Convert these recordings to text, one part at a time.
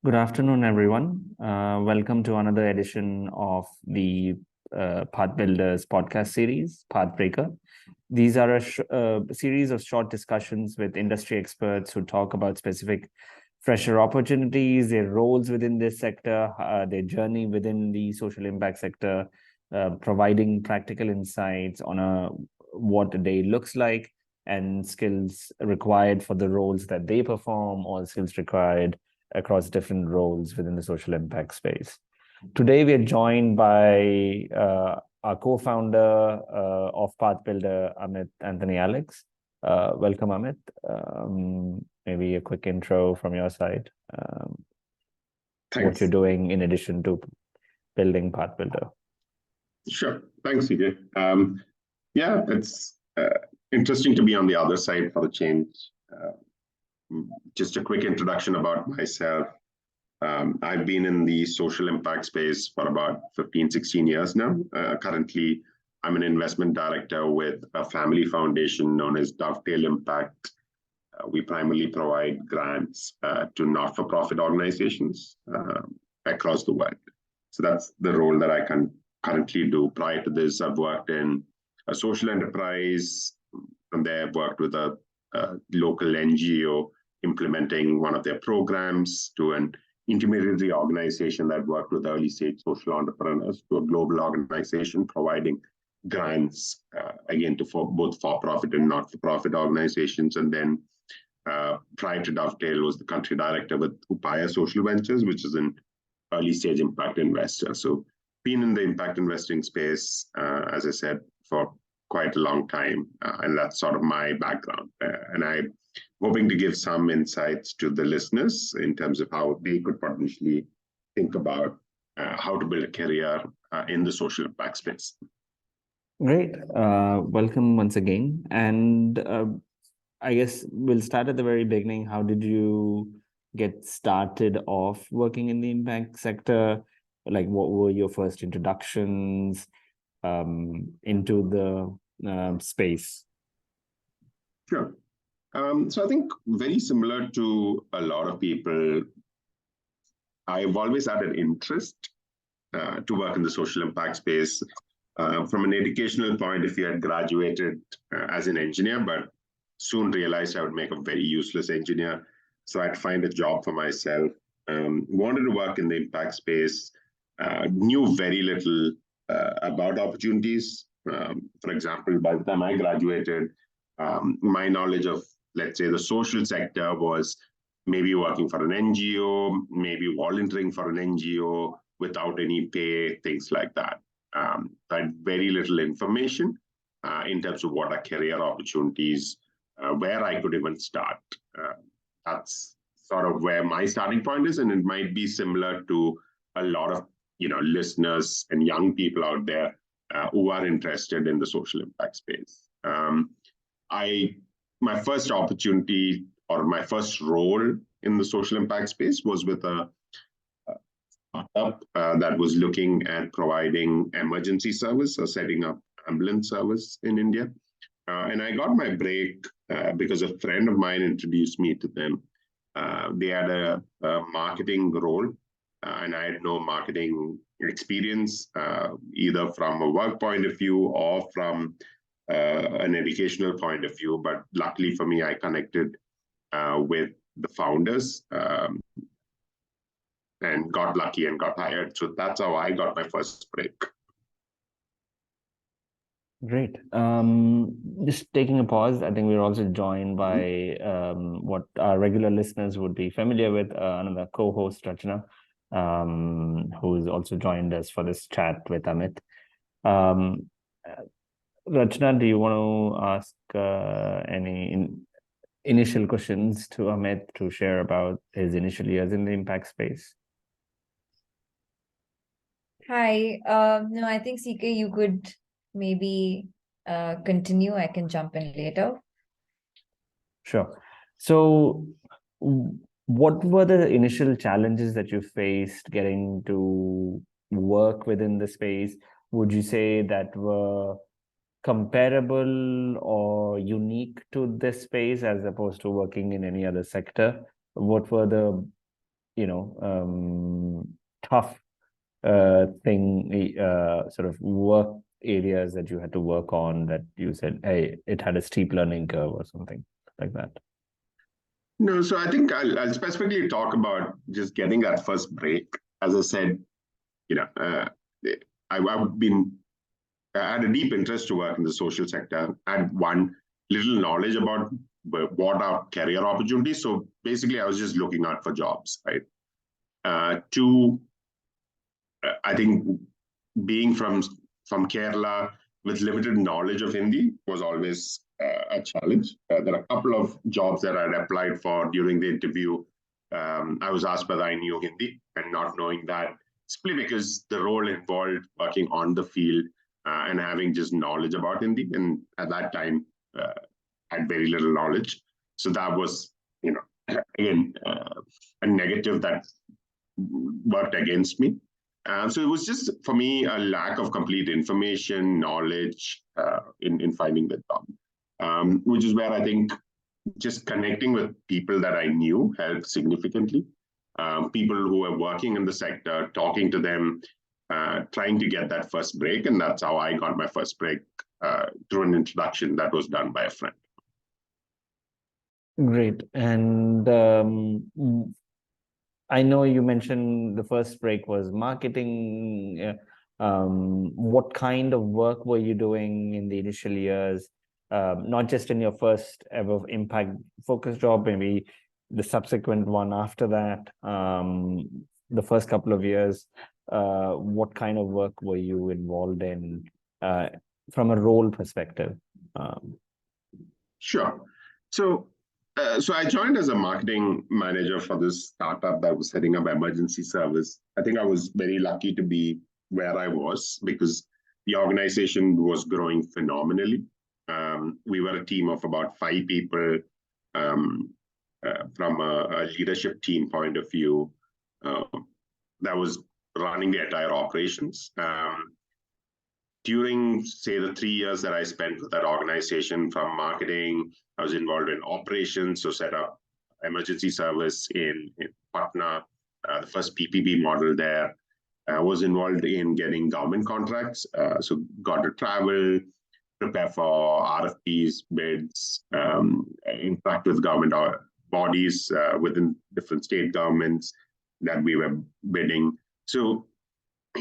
Good afternoon, everyone. Welcome to another edition of the Path Builders podcast series, Pathbreaker. These are a series of short discussions with industry experts who talk about specific fresher opportunities, their roles within this sector, their journey within the social impact sector, providing practical insights on what a day looks like and skills required for the roles that they perform, or skills required across different roles within the social impact space. Today, we are joined by our co-founder of Pathbuilder, Amit Antony Alex. Welcome, Amit. Maybe a quick intro from your side. What you're doing in addition to building Pathbuilder. Sure. Thanks, CJ. Yeah, it's interesting to be on the other side for the change. Just a quick introduction about myself. I've been in the social impact space for about 15, 16 years now. Currently, I'm an investment director with a family foundation known as Dovetail Impact. We primarily provide grants to not-for-profit organizations across the world. So that's the role that I can currently do. Prior to this, I've worked in a social enterprise. From there, I've worked with a local NGO implementing one of their programs, to an intermediary organization that worked with early stage social entrepreneurs, to a global organization providing grants, again, to both for-profit and not-for-profit organizations. And then prior to Dovetail, was the country director with Upaya Social Ventures, which is an early stage impact investor. So been in the impact investing space, as I said, for quite a long time. And that's sort of my background. And I'm hoping to give some insights to the listeners in terms of how they could potentially think about how to build a career in the social impact space. Great. Welcome once again. And I guess we'll start at the very beginning. How did you get started off working in the impact sector? Like, what were your first introductions into the space? Sure. So I think very similar to a lot of people, I've always had an interest to work in the social impact space. From an educational point of view, I had graduated as an engineer, but soon realized I would make a very useless engineer. So I'd find a job for myself. Wanted to work in the impact space, knew very little about opportunities. For example, by the time I graduated, my knowledge of, let's say, the social sector was maybe working for an NGO, maybe volunteering for an NGO without any pay, things like that. I had very little information in terms of what are career opportunities, where I could even start. That's sort of where my starting point is, and it might be similar to a lot of listeners and young people out there who are interested in the social impact space. My first opportunity or my first role in the social impact space was with a startup that was looking at providing emergency service or setting up ambulance service in India. And I got my break because a friend of mine introduced me to them. They had a marketing role, and I had no marketing experience, either from a work point of view or from an educational point of view. But luckily for me, I connected with the founders and got lucky and got hired. So that's how I got my first break. Great. Just taking a pause, I think we're also joined by what our regular listeners would be familiar with, another co-host, Rachna, who's also joined us for this chat with Amit. Rachna, do you want to ask any initial questions to Amit to share about his initial years in the impact space? Hi. No, I think CK, you could maybe continue. I can jump in later. Sure. So what were the initial challenges that you faced getting to work within the space? Would you say that were comparable or unique to this space as opposed to working in any other sector? What were the tough sort of work areas that you had to work on that you said, hey, it had a steep learning curve or something like that? No, so I think I'll specifically talk about just getting that first break. As I said, I had a deep interest to work in the social sector. I had one little knowledge about what are career opportunities. So basically, I was just looking out for jobs, right? Two, I think being from Kerala with limited knowledge of Hindi was always a challenge. There are a couple of jobs that I'd applied for during the interview. I was asked whether I knew Hindi, and not knowing that, simply because the role involved working on the field and having just knowledge about Hindi. And at that time, I had very little knowledge. So that was, again, a negative that worked against me. So it was just, for me, a lack of complete information, knowledge in finding the job, which is where I think just connecting with people that I knew helped significantly. People who were working in the sector, talking to them, trying to get that first break. And that's how I got my first break, through an introduction that was done by a friend. Great. And I know you mentioned the first break was marketing. What kind of work were you doing in the initial years? Not just in your first ever impact focused job, maybe the subsequent one after that, the first couple of years. What kind of work were you involved in from a role perspective? Sure. So I joined as a marketing manager for this startup that was setting up emergency service. I think I was very lucky to be where I was because the organization was growing phenomenally. We were a team of about 5 people, from a leadership team point of view, that was running the entire operations. During, say, the 3 years that I spent with that organization, from marketing, I was involved in operations, so set up emergency service in Patna, the first PPP model there. I was involved in getting government contracts, so got to travel, prepare for RFPs, bids, interact with government bodies within different state governments that we were bidding. So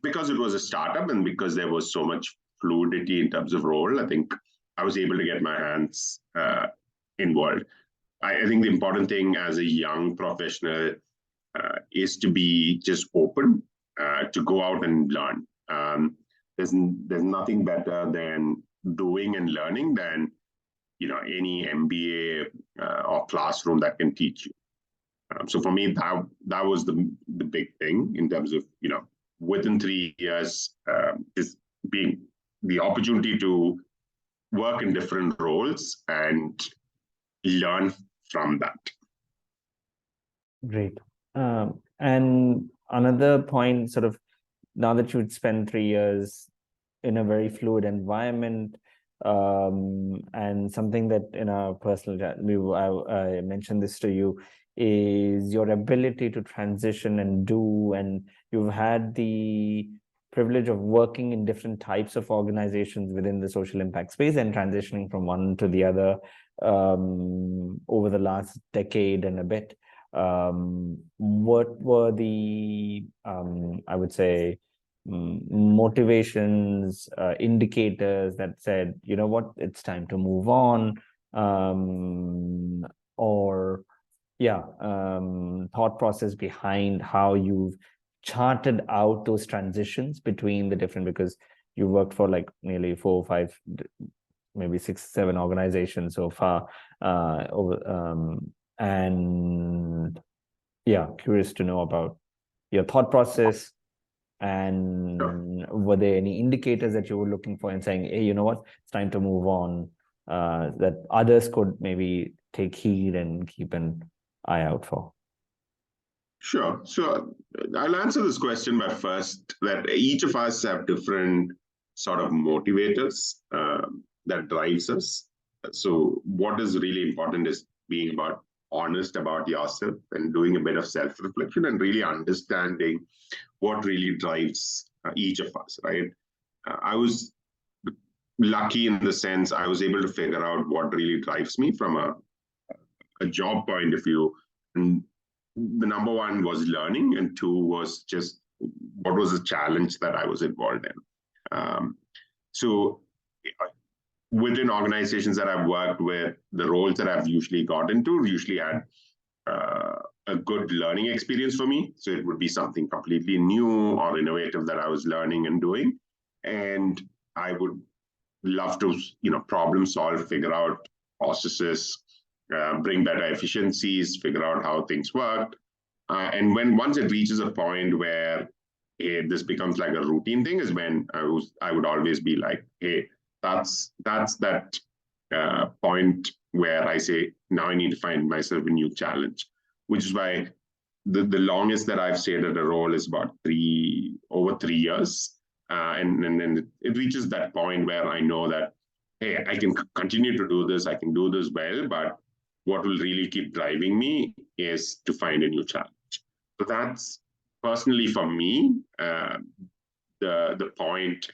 because it was a startup and because there was so much fluidity in terms of role, I think I was able to get my hands involved. I think the important thing as a young professional is to be just open to go out and learn. There's nothing better than doing and learning than any MBA or classroom that can teach you. So for me, that was the big thing in terms of within 3 years, is being the opportunity to work in different roles and learn from that. Great. And another point, sort of, now that you'd spent 3 years in a very fluid environment, and something that in our personal chat, I mentioned this to you, is your ability to transition and do, and you've had the privilege of working in different types of organizations within the social impact space and transitioning from one to the other over the last decade and a bit. What were the, I would say, motivations, indicators that said, you know what, it's time to move on, or thought process behind how you've charted out those transitions between the different, because you worked for like nearly 4 or 5, maybe 6, 7 organizations so far, and curious to know about your thought process. And were there any indicators that you were looking for and saying, hey, you know what, it's time to move on, that others could maybe take heed and keep an eye out for? Sure. So I'll answer this question by first that each of us have different sort of motivators that drives us. So what is really important is being about honest about yourself and doing a bit of self-reflection and really understanding what really drives each of us, right? I was lucky in the sense I was able to figure out what really drives me from a job point of view. And the number one was learning, and two was just what was the challenge that I was involved in. So within organizations that I've worked with, the roles that I've usually got into usually had a good learning experience for me. So it would be something completely new or innovative that I was learning and doing. And I would love to, problem solve, figure out processes, bring better efficiencies, figure out how things work. And once it reaches a point where this becomes like a routine thing, is when I would always be like, hey, that's that point where I say, now I need to find myself a new challenge, which is why the longest that I've stayed at a role is about over 3 years. And then it reaches that point where I know that, hey, I can continue to do this, I can do this well, but what will really keep driving me is to find a new challenge. So that's personally for me, the point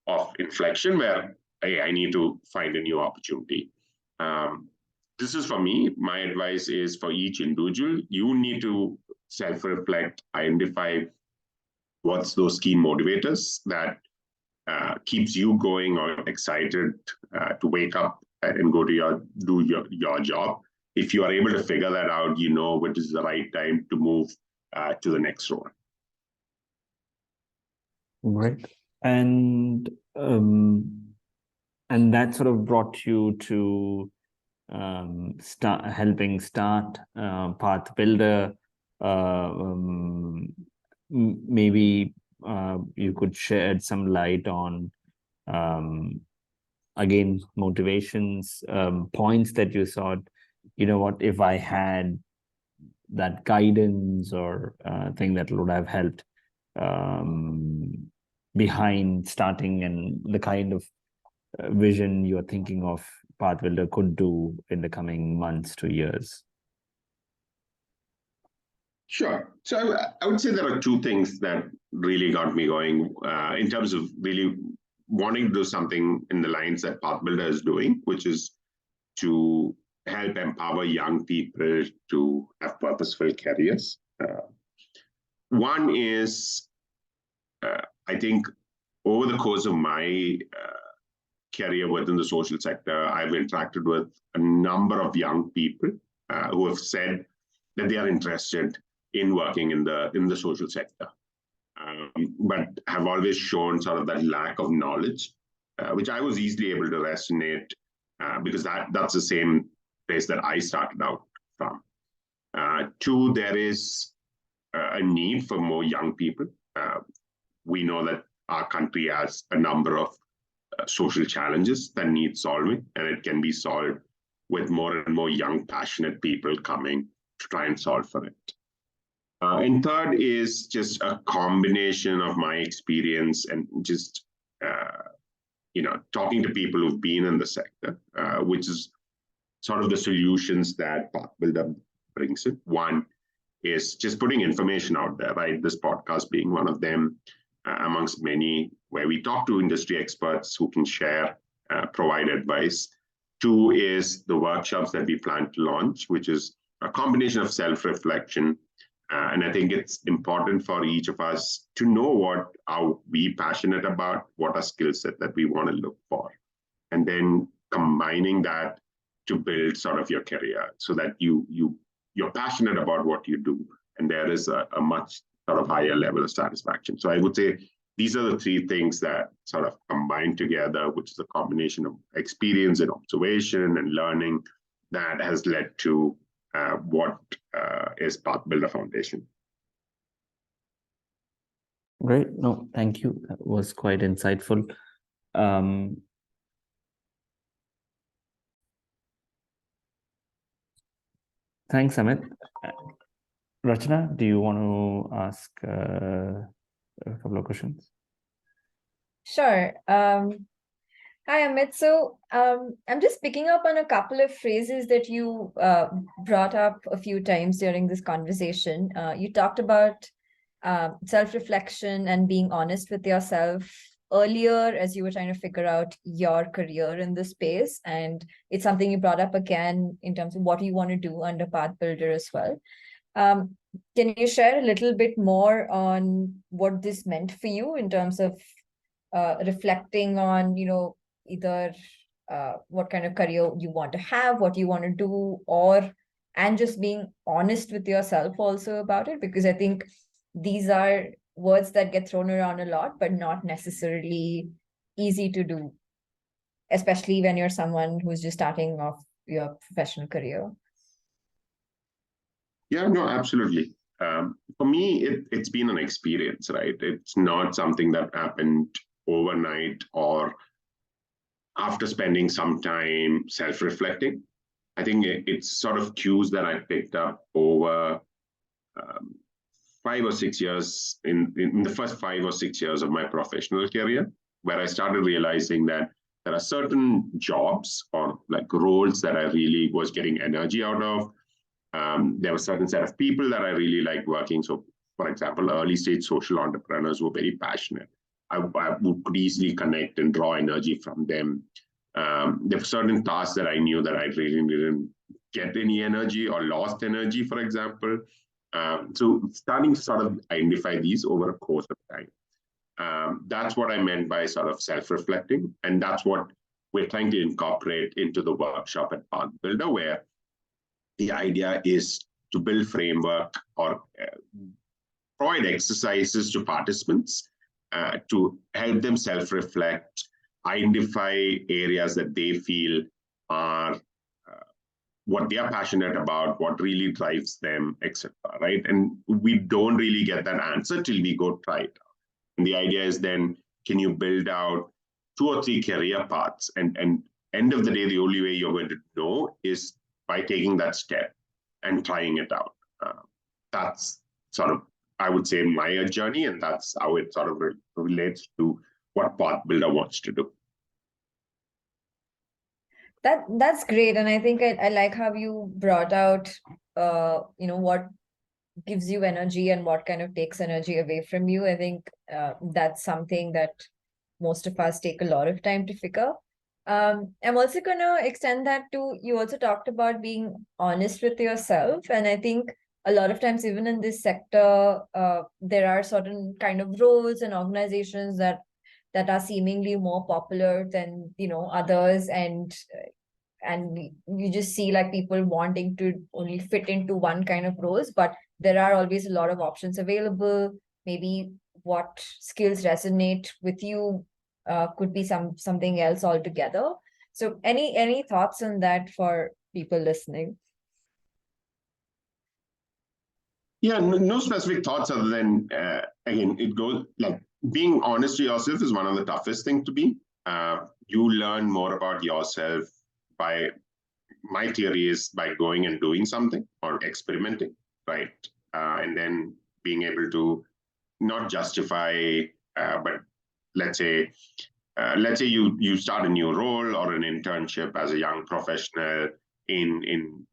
of inflection where, hey, I need to find a new opportunity. This is for me. My advice is for each individual, you need to self-reflect, identify what's those key motivators that keeps you going or excited to wake up and go to do your job. If you are able to figure that out, you know what is the right time to move to the next role. Right. And that sort of brought you to helping start Path Builder. Maybe you could shed some light on again motivations, points that you thought, what if I had that guidance or thing that would have helped behind starting, and the kind of vision you're thinking of Path Builder could do in the coming months to years? Sure. So I would say there are two things that really got me going in terms of really wanting to do something in the lines that Path Builder is doing, which is to help empower young people to have purposeful careers. One is, I think, over the course of my career within the social sector, I've interacted with a number of young people who have said that they are interested in working in the social sector, but have always shown sort of that lack of knowledge, which I was easily able to resonate because that's the same place that I started out from. Two, there is a need for more young people. We know that our country has a number of social challenges that need solving, and it can be solved with more and more young, passionate people coming to try and solve for it. And third is just a combination of my experience and just, talking to people who've been in the sector, which is sort of the solutions that Path Builder brings in. One is just putting information out there, right? This podcast being one of them, amongst many, where we talk to industry experts who can share, provide advice. Two is the workshops that we plan to launch, which is a combination of self-reflection. And I think it's important for each of us to know what are we passionate about, what are skill set that we want to look for, and then combining that to build sort of your career so that you're passionate about what you do, and there is a much sort of higher level of satisfaction. So I would say these are the three things that sort of combine together, which is a combination of experience and observation and learning that has led to what is Path Builder Foundation. Great. No, thank you. That was quite insightful. Thanks, Amit. Rachana, do you want to ask a couple of questions? Sure. Hi, Amit. So, I'm just picking up on a couple of phrases that you brought up a few times during this conversation. You talked about self-reflection and being honest with yourself earlier as you were trying to figure out your career in this space. And it's something you brought up again in terms of what you want to do under Path Builder as well. Um, can you share a little bit more on what this meant for you in terms of reflecting on, either what kind of career you want to have, what you want to do, and just being honest with yourself also about it? Because I think these are words that get thrown around a lot, but not necessarily easy to do, especially when you're someone who's just starting off your professional career. Yeah, no, absolutely. For me, it's been an experience, right? It's not something that happened overnight or after spending some time self-reflecting. I think it's sort of cues that I picked up over um, 5 or 6 years in the first 5 or 6 years of my professional career, where I started realizing that there are certain jobs or like roles that I really was getting energy out of. There were certain set of people that I really liked working. So, for example, early stage social entrepreneurs were very passionate. I could easily connect and draw energy from them. There were certain tasks that I knew that I really didn't get any energy or lost energy, for example. So starting to sort of identify these over a course of time. That's what I meant by sort of self-reflecting. And that's what we're trying to incorporate into the workshop at Path Builder, where the idea is to build framework or provide exercises to participants to help them self-reflect, identify areas that they feel are what they are passionate about, what really drives them, etc. Right? And we don't really get that answer till we go try it out. And the idea is then, can you build out 2 or 3 career paths? And end of the day, the only way you're going to know is by taking that step and trying it out. That's sort of, I would say, my journey, and that's how it sort of relates to what Path Builder wants to do. That's great. And I think I like how you brought out what gives you energy and what kind of takes energy away from you. I think that's something that most of us take a lot of time to figure. I'm also going to extend that to, you also talked about being honest with yourself. And I think a lot of times, even in this sector, there are certain kind of roles and organizations that are seemingly more popular than, others. And you just see like people wanting to only fit into one kind of roles, but there are always a lot of options available. Maybe what skills resonate with you could be something else altogether. So any thoughts on that for people listening? Yeah, no specific thoughts other than, again, it goes like being honest to yourself is one of the toughest things to be. You learn more about yourself by, my theory is by going and doing something or experimenting, right? And then being able to not justify, but let's say you start a new role or an internship as a young professional in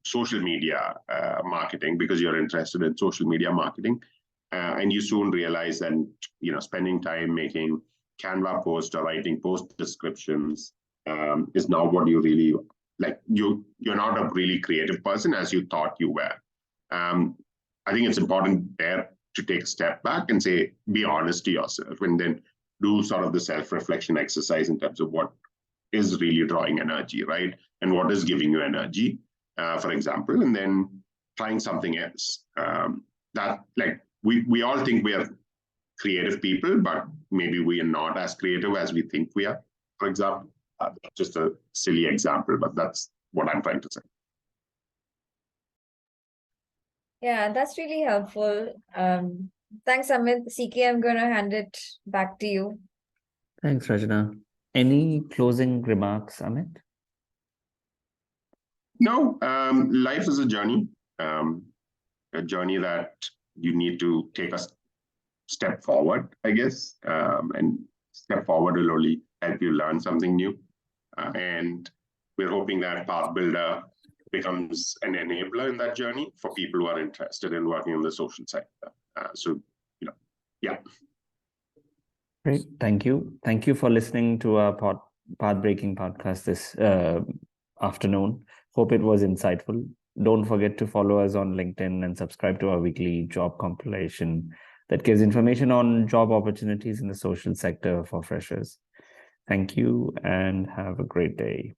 social media marketing because you're interested in social media marketing, and you soon realize that spending time making Canva posts or writing post descriptions is not what you really like. You're not a really creative person as you thought you were. I think it's important there to take a step back and say, be honest to yourself, and then do sort of the self-reflection exercise in terms of what is really drawing energy, right? And what is giving you energy, for example, and then trying something else. That like we all think we are creative people, but maybe we are not as creative as we think we are. For example, just a silly example, but that's what I'm trying to say. Yeah, that's really helpful. Thanks, Amit. CK, I'm going to hand it back to you. Thanks, Rajana. Any closing remarks, Amit? No, life is a journey that you need to take a step forward, I guess, and step forward will only help you learn something new. And we're hoping that Path Builder becomes an enabler in that journey for people who are interested in working in the social sector. Yeah. Great. Thank you. Thank you for listening to our path breaking podcast this afternoon. Hope it was insightful. Don't forget to follow us on LinkedIn and subscribe to our weekly job compilation that gives information on job opportunities in the social sector for freshers. Thank you and have a great day.